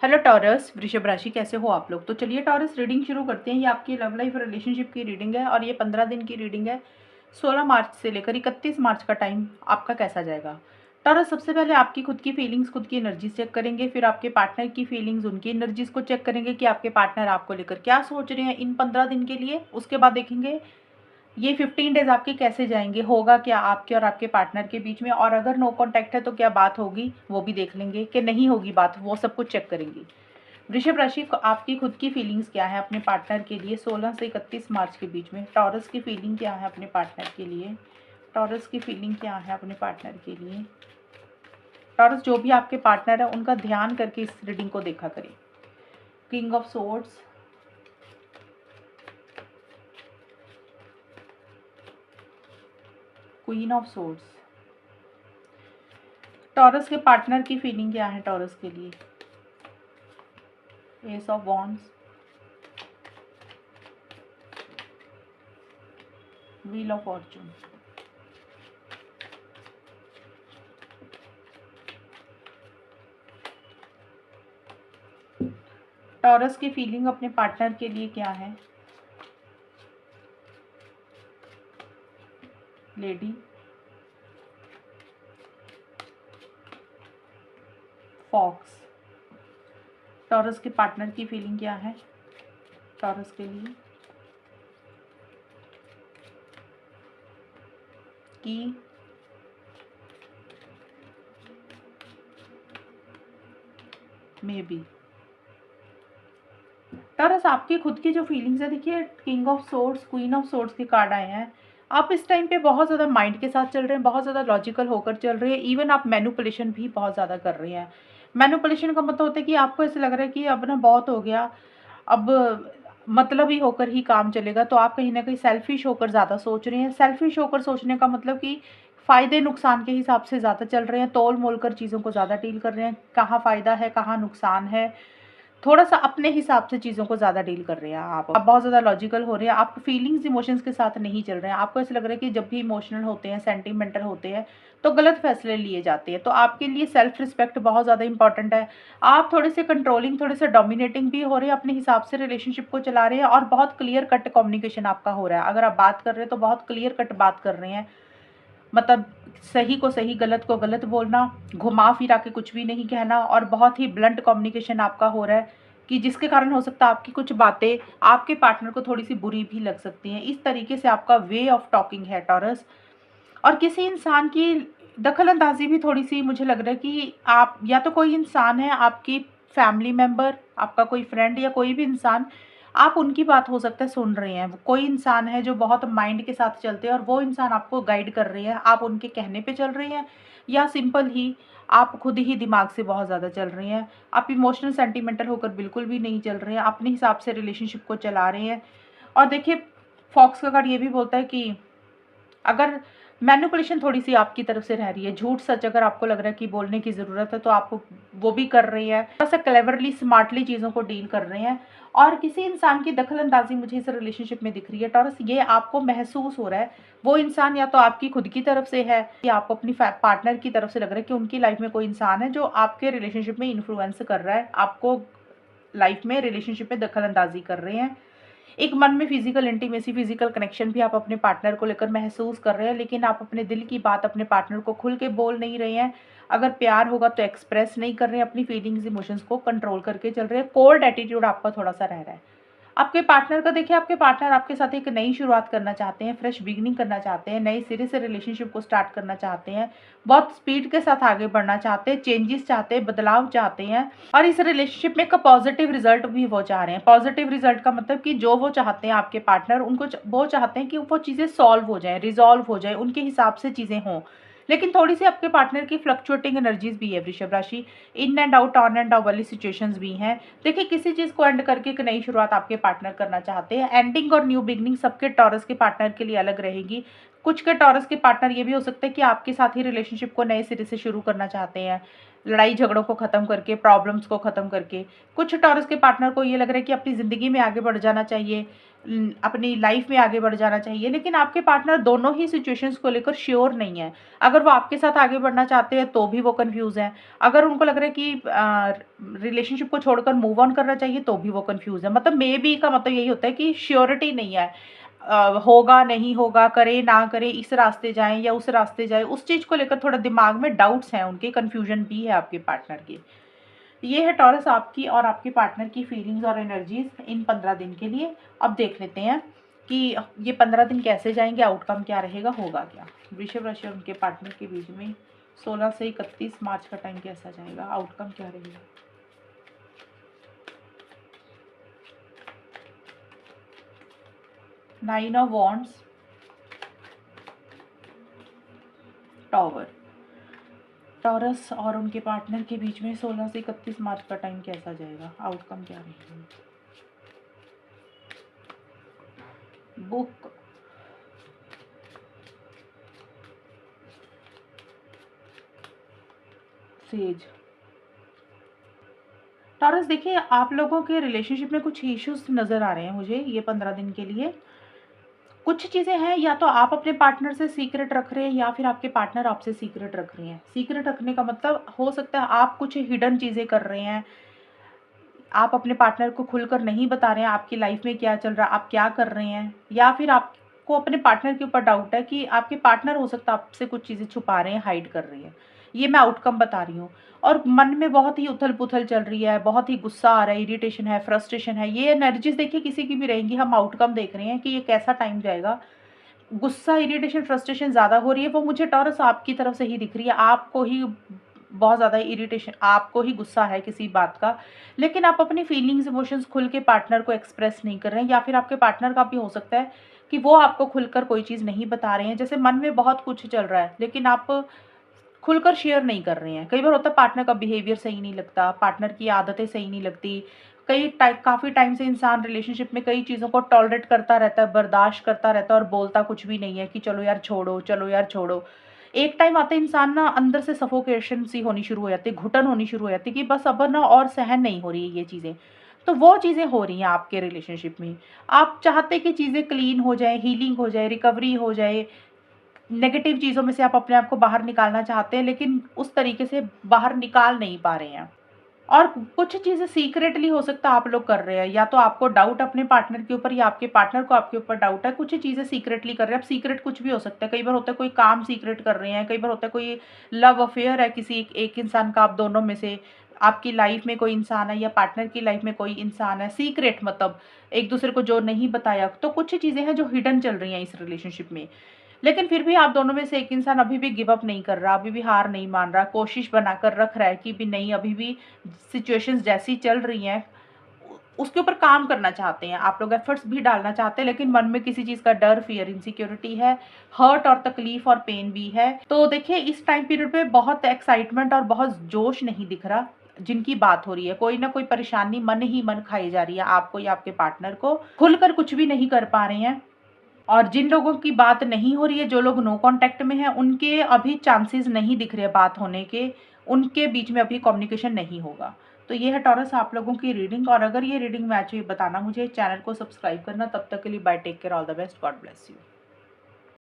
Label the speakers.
Speaker 1: Hello taurus, वृषभ राशि, कैसे हो आप लोग। तो चलिए टॉरस, रीडिंग शुरू करते हैं। ये आपकी लव लाइफ रिलेशनशिप की रीडिंग है और ये 15 दिन की रीडिंग है। 16 मार्च से लेकर 31 मार्च का टाइम आपका कैसा जाएगा। टॉरस, सबसे पहले आपकी खुद की फीलिंग्स, खुद की एनर्जी चेक करेंगे, फिर आपके पार्टनर की फीलिंग्स, उनकी एनर्जीज को चेक करेंगे कि आपके पार्टनर आपको लेकर क्या सोच रहे हैं इन 15 दिन के लिए। उसके बाद देखेंगे ये 15 डेज आपके कैसे जाएंगे, होगा क्या आपके और आपके पार्टनर के बीच में, और अगर नो कॉन्टैक्ट है तो क्या बात होगी वो भी देख लेंगे, कि नहीं होगी बात, वो सब कुछ चेक करेंगे। वृषभ राशि को आपकी खुद की फीलिंग्स क्या है अपने पार्टनर के लिए 16 से 31 मार्च के बीच में। टॉरस की फीलिंग क्या है अपने पार्टनर के लिए। टॉरस की फीलिंग क्या है अपने पार्टनर के लिए। टॉरस, जो भी आपके पार्टनर है उनका ध्यान करके इस रीडिंग को देखा करें। King of swords, queen of swords. Taurus के पार्टनर की फीलिंग क्या है टॉरस के लिए। Ace of wands, wheel of fortune. Taurus की फीलिंग अपने पार्टनर के लिए क्या है। Lady, fox. टॉरस के पार्टनर की फीलिंग क्या है टॉरस के लिए। की, मे बी। टॉरस, आपकी खुद की जो फीलिंग्स है, देखिए king of swords, queen of swords के कार्ड आए हैं। आप इस टाइम पे बहुत ज़्यादा माइंड के साथ चल रहे हैं, बहुत ज़्यादा लॉजिकल होकर चल रहे हैं। इवन आप मैनिपुलेशन भी बहुत ज़्यादा कर रहे हैं। मैनिपुलेशन का मतलब होता है कि आपको ऐसे लग रहा है कि अब ना बहुत हो गया, अब मतलब ही होकर ही काम चलेगा। तो आप कहीं ना कहीं सेल्फिश होकर ज़्यादा सोच रहे हैं। सेल्फिश होकर सोचने का मतलब कि फ़ायदे नुकसान के हिसाब से ज़्यादा चल रहे हैं, तोल मोल कर चीज़ों को ज़्यादा डील कर रहे हैं। कहाँ फ़ायदा है, कहाँ नुकसान है, थोड़ा-सा अपने हिसाब से चीज़ों को ज़्यादा डील कर रहे हैं आप। बहुत ज़्यादा लॉजिकल हो रहे हैं, आप फीलिंग्स, इमोशंस के साथ नहीं चल रहे हैं। आपको ऐसा लग रहा है कि जब भी इमोशनल होते हैं, सेंटिमेंटल होते हैं, तो गलत फैसले लिए जाते हैं। तो आपके लिए सेल्फ रिस्पेक्ट बहुत ज़्यादा इंपॉर्टेंट है। आप थोड़े से कंट्रोलिंग, थोड़े से डोमिनेटिंग भी हो रहे हैं, अपने हिसाब से रिलेशनशिप को चला रहे हैं, और बहुत क्लियर कट कम्युनिकेशन आपका हो रहा है। अगर आप बात कर रहे हैं तो बहुत क्लियर कट बात कर रहे हैं, मतलब सही को सही, गलत को गलत बोलना, घुमा फिरा के कुछ भी नहीं कहना, और बहुत ही ब्लंट कम्युनिकेशन आपका हो रहा है, कि जिसके कारण हो सकता है आपकी कुछ बातें आपके पार्टनर को थोड़ी सी बुरी भी लग सकती हैं। इस तरीके से आपका वे ऑफ टॉकिंग है टॉरस। और किसी इंसान की दखल अंदाजी भी थोड़ी सी, मुझे लग रहा है कि आप, या तो कोई इंसान है आपकी फैमिली मेम्बर, आपका कोई फ्रेंड या कोई भी इंसान, आप उनकी बात हो सकता है सुन रहे हैं। कोई इंसान है जो बहुत माइंड के साथ चलते हैं और वो इंसान आपको गाइड कर रहे हैं, आप उनके कहने पे चल रहे हैं, या सिंपल ही आप खुद ही दिमाग से बहुत ज़्यादा चल रहे हैं। आप इमोशनल सेंटिमेंटल होकर बिल्कुल भी नहीं चल रहे हैं, अपने हिसाब से रिलेशनशिप को चला रहे हैं। और देखिए, फॉक्स का कार्ड ये भी बोलता है कि अगर मैनिपुलेशन थोड़ी सी आपकी तरफ से रह रही है, झूठ सच अगर आपको लग रहा है कि बोलने की ज़रूरत है, तो आप वो भी कर रही है। थोड़ा सा क्लेवरली, स्मार्टली चीज़ों को डील कर रहे हैं। और किसी इंसान की दखल अंदाजी मुझे इस रिलेशनशिप में दिख रही है टॉरस। ये आपको महसूस हो रहा है, वो इंसान या तो आपकी खुद की तरफ से है, या आपको अपनी पार्टनर की तरफ से लग रहा है कि उनकी लाइफ में कोई इंसान है जो आपके रिलेशनशिप में इन्फ्लुएंस कर रहा है, आपको लाइफ में, रिलेशनशिप में दखल अंदाजी कर रहे हैं। एक मन में फिजिकल इंटीमेसी, फिजिकल कनेक्शन भी आप अपने पार्टनर को लेकर महसूस कर रहे हैं, लेकिन आप अपने दिल की बात अपने पार्टनर को खुल के बोल नहीं रहे हैं। अगर प्यार होगा तो एक्सप्रेस नहीं कर रहे हैं, अपनी फीलिंग्स, इमोशंस को कंट्रोल करके चल रहे हैं। कोल्ड एटीट्यूड आपका थोड़ा सा रह रहा है। आपके पार्टनर का देखिए, आपके पार्टनर आपके साथ एक नई शुरुआत करना चाहते हैं, फ्रेश बिगिनिंग करना चाहते हैं, नए सिरे से रिलेशनशिप को स्टार्ट करना चाहते हैं, बहुत स्पीड के साथ आगे बढ़ना चाहते हैं, चेंजेस चाहते हैं, बदलाव चाहते हैं। और इस रिलेशनशिप में एक पॉजिटिव रिजल्ट भी वो चाह रहे हैं। पॉजिटिव रिजल्ट का मतलब कि जो वो चाहते हैं आपके पार्टनर, उनको वो चाहते हैं कि वो चीज़ें सॉल्व हो जाएं, रिजॉल्व हो जाए, उनके हिसाब से चीज़ें हों। लेकिन थोड़ी सी आपके पार्टनर की फ्लक्चुएटिंग एनर्जीज भी है वृषभ राशि, in and out, on end of वाली सिचुएशंस भी हैं। देखिए, किसी चीज़ को एंड करके एक नई शुरुआत आपके पार्टनर करना चाहते हैं। एंडिंग और न्यू बिगनिंग सबके टॉरस के पार्टनर के लिए अलग रहेगी। कुछ के टॉरस के पार्टनर ये भी हो सकता है कि आपके साथ ही रिलेशनशिप को नए सिरे से शुरू करना चाहते हैं। लड़ाई झगड़ों को ख़त्म करके, प्रॉब्लम्स को ख़त्म करके। कुछ टॉरस के पार्टनर को ये लग रहा है कि अपनी ज़िंदगी में आगे बढ़ जाना चाहिए, अपनी लाइफ में आगे बढ़ जाना चाहिए, लेकिन आपके पार्टनर दोनों ही सिचुएशंस को लेकर श्योर नहीं है। अगर वो आपके साथ आगे बढ़ना चाहते हैं तो भी वो कन्फ्यूज़ हैं। अगर उनको लग रहा है कि रिलेशनशिप को छोड़कर मूव ऑन करना चाहिए तो भी वो कन्फ्यूज़ है। मतलब मे बी का मतलब यही होता है कि श्योरिटी नहीं है। होगा, नहीं होगा, करें, ना करें, इस रास्ते जाएँ या उस रास्ते जाएँ, उस चीज़ को लेकर थोड़ा दिमाग में डाउट्स हैं उनके, कन्फ्यूज़न भी है आपके पार्टनर की। ये है टॉरस आपकी और आपके पार्टनर की फीलिंग्स और एनर्जीज़ इन 15 दिन के लिए। अब देख लेते हैं कि ये 15 दिन कैसे जाएँगे, आउटकम क्या रहेगा, होगा क्या? वृषभ राशि और उनके पार्टनर के बीच में 16 से 31 मार्च का टाइम कैसा जाएगा, आउटकम क्या रहेगा? Nine of wands, tower. Taurus और उनके पार्टनर के बीच में 16 से 31 मार्च का टाइम कैसा जाएगा, आउटकम क्या रहेगा? Book, says. टॉरस देखिए, आप लोगों के रिलेशनशिप में कुछ इश्यूज नज़र आ रहे हैं मुझे ये 15 दिन के लिए। कुछ चीज़ें हैं, या तो आप अपने पार्टनर से सीक्रेट रख रहे हैं या फिर आपके पार्टनर आपसे सीक्रेट रख रहे हैं। सीक्रेट रखने का मतलब हो सकता है आप कुछ हिडन चीज़ें कर रहे हैं, आप अपने पार्टनर को खुलकर नहीं बता रहे हैं आपकी लाइफ में क्या चल रहा है, आप क्या कर रहे हैं, या फिर आपको अपने पार्टनर के ऊपर डाउट है कि आपके पार्टनर हो सकता है आपसे कुछ चीज़ें छुपा रहे हैं, हाइड कर रहे हैं। ये मैं आउटकम बता रही हूँ। और मन में बहुत ही उथल-पुथल चल रही है, बहुत ही गुस्सा आ रहा है, इरिटेशन है, फ्रस्ट्रेशन है। ये एनर्जीज़ देखिए किसी की भी रहेंगी, हम आउटकम देख रहे हैं कि ये कैसा टाइम जाएगा। गुस्सा, इरिटेशन, फ्रस्ट्रेशन ज़्यादा हो रही है, वो मुझे टॉरस आपकी तरफ से ही दिख रही है। आपको ही बहुत ज़्यादा इरिटेशन, आपको ही गुस्सा है किसी बात का, लेकिन आप अपनी फीलिंग्स, इमोशंस खुल के पार्टनर को एक्सप्रेस नहीं कर रहे हैं, या फिर आपके पार्टनर का भी हो सकता है कि वो आपको खुलकर कोई चीज़ नहीं बता रहे हैं। जैसे मन में बहुत कुछ चल रहा है, लेकिन आप खुलकर शेयर नहीं कर रहे हैं। कई बार होता है पार्टनर का बिहेवियर सही नहीं लगता, पार्टनर की आदतें सही नहीं लगती। काफ़ी टाइम से इंसान रिलेशनशिप में कई चीज़ों को टॉलरेट करता रहता है, बर्दाश्त करता रहता है और बोलता कुछ भी नहीं है कि चलो यार छोड़ो, चलो यार छोड़ो। एक टाइम आता है इंसान ना अंदर से सफोकेशन सी होनी शुरू हो जाती है, घुटन होनी शुरू हो जाती है कि बस अब ना और सहन नहीं हो रही है ये चीज़ें। तो वो चीज़ें हो रही हैं आपके रिलेशनशिप में। आप चाहते कि चीज़ें क्लीन हो जाएँ, हीलिंग हो जाए, रिकवरी हो जाए, नेगेटिव चीज़ों में से आप अपने आप को बाहर निकालना चाहते हैं, लेकिन उस तरीके से बाहर निकाल नहीं पा रहे हैं। और कुछ चीज़ें सीक्रेटली हो सकता है आप लोग कर रहे हैं, या तो आपको डाउट अपने पार्टनर के ऊपर या आपके पार्टनर को आपके ऊपर डाउट है, कुछ चीज़ें सीक्रेटली कर रहे हैं। अब सीक्रेट कुछ भी हो सकता है, कई बार होता है कोई काम सीक्रेट कर रहे हैं, कई बार होता है कोई लव अफेयर है किसी एक इंसान का, आप दोनों में से, आपकी लाइफ में कोई इंसान है या पार्टनर की लाइफ में कोई इंसान है। सीक्रेट मतलब एक दूसरे को जो नहीं बताया, तो कुछ चीज़ें हैं जो हिडन चल रही हैं इस रिलेशनशिप में। लेकिन फिर भी आप दोनों में से एक इंसान अभी भी गिव अप नहीं कर रहा, अभी भी हार नहीं मान रहा, कोशिश बनाकर रख रहा है कि भी नहीं, अभी भी सिचुएशंस जैसी चल रही हैं, उसके ऊपर काम करना चाहते हैं। आप लोग एफर्ट्स भी डालना चाहते हैं, लेकिन मन में किसी चीज़ का डर, फियर, इनसिक्योरिटी है, हर्ट और तकलीफ और पेन भी है। तो देखिए इस टाइम पीरियड पे बहुत एक्साइटमेंट और बहुत जोश नहीं दिख रहा। जिनकी बात हो रही है, कोई ना कोई परेशानी मन ही मन खाई जा रही है आपको या आपके पार्टनर को, खुलकर कुछ भी नहीं कर पा रहे हैं। और जिन लोगों की बात नहीं हो रही है, जो लोग नो कॉन्टैक्ट में हैं, उनके अभी चांसेस नहीं दिख रहे बात होने के, उनके बीच में अभी कम्युनिकेशन नहीं होगा। तो ये है टॉरस आप लोगों की रीडिंग, और अगर ये रीडिंग मैच हुई बताना मुझे, चैनल को सब्सक्राइब करना। तब तक के लिए bye, take care, all the best, God bless you.